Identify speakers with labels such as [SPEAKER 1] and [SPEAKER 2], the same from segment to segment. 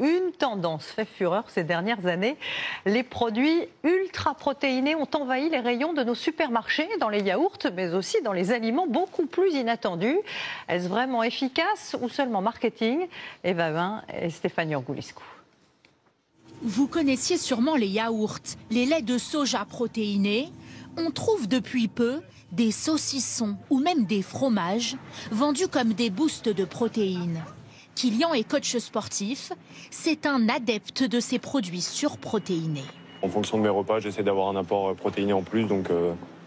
[SPEAKER 1] Une tendance fait fureur ces dernières années. Les produits ultra-protéinés ont envahi les rayons de nos supermarchés, dans les yaourts, mais aussi dans les aliments beaucoup plus inattendus. Est-ce vraiment efficace ou seulement marketing? Eva Vin et Stéphanie Orgouliscu.
[SPEAKER 2] Vous connaissiez sûrement les yaourts, les laits de soja protéinés. On trouve depuis peu des saucissons ou même des fromages vendus comme des boosts de protéines. Kylian est coach sportif, c'est un adepte de ces produits surprotéinés.
[SPEAKER 3] En fonction de mes repas, j'essaie d'avoir un apport protéiné en plus, donc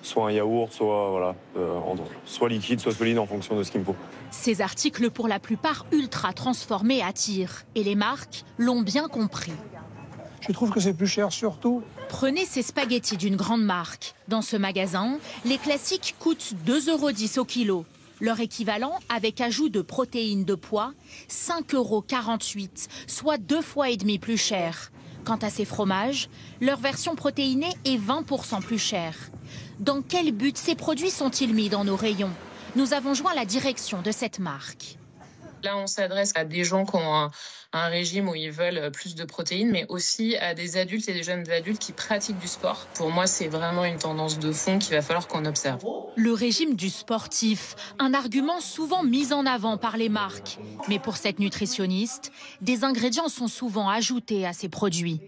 [SPEAKER 3] soit un yaourt, soit liquide, soit solide en fonction de ce qu'il me faut.
[SPEAKER 2] Ces articles pour la plupart ultra transformés attirent et les marques l'ont bien compris.
[SPEAKER 4] Je trouve que c'est plus cher surtout.
[SPEAKER 2] Prenez ces spaghettis d'une grande marque. Dans ce magasin, les classiques coûtent 2,10 € au kilo. Leur équivalent, avec ajout de protéines de pois, 5,48 €, soit 2,5 fois plus cher. Quant à ces fromages, leur version protéinée est 20% plus chère. Dans quel but ces produits sont-ils mis dans nos rayons? Nous avons joint la direction de cette marque.
[SPEAKER 5] Là, on s'adresse à des gens qui ont un régime où ils veulent plus de protéines, mais aussi à des adultes et des jeunes adultes qui pratiquent du sport. Pour moi, c'est vraiment une tendance de fond qu'il va falloir qu'on observe.
[SPEAKER 2] Le régime du sportif, un argument souvent mis en avant par les marques. Mais pour cette nutritionniste, des ingrédients sont souvent ajoutés à ces produits.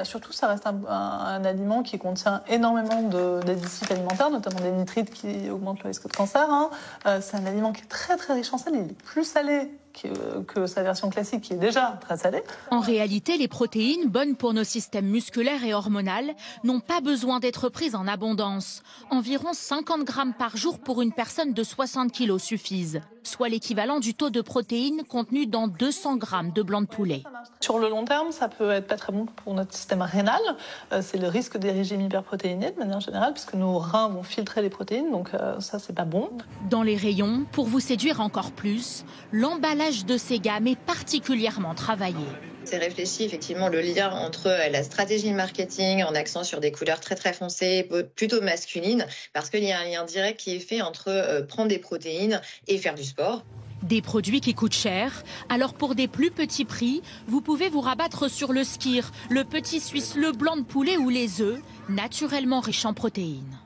[SPEAKER 6] Surtout, ça reste un aliment qui contient énormément d'additifs alimentaires, notamment des nitrites qui augmentent le risque de cancer. C'est un aliment qui est très très riche en sel. Il est plus salé que sa version classique qui est déjà très salée.
[SPEAKER 2] En réalité, les protéines, bonnes pour nos systèmes musculaires et hormonaux, n'ont pas besoin d'être prises en abondance. Environ 50 grammes par jour pour une personne de 60 kg suffisent, soit l'équivalent du taux de protéines contenu dans 200 grammes de blanc de poulet.
[SPEAKER 6] Sur le long terme, ça peut être pas très bon pour notre système rénal. C'est le risque des régimes hyperprotéinés de manière générale, puisque nos reins vont filtrer les protéines, donc ça, c'est pas bon.
[SPEAKER 2] Dans les rayons, pour vous séduire encore plus, l'emballage de ces gammes est particulièrement travaillé.
[SPEAKER 7] C'est réfléchi effectivement le lien entre la stratégie marketing en accent sur des couleurs très très foncées, plutôt masculines, parce qu'il y a un lien direct qui est fait entre prendre des protéines et faire du sport.
[SPEAKER 2] Des produits qui coûtent cher, alors pour des plus petits prix, vous pouvez vous rabattre sur le skyr, le petit suisse, le blanc de poulet ou les œufs, naturellement riches en protéines.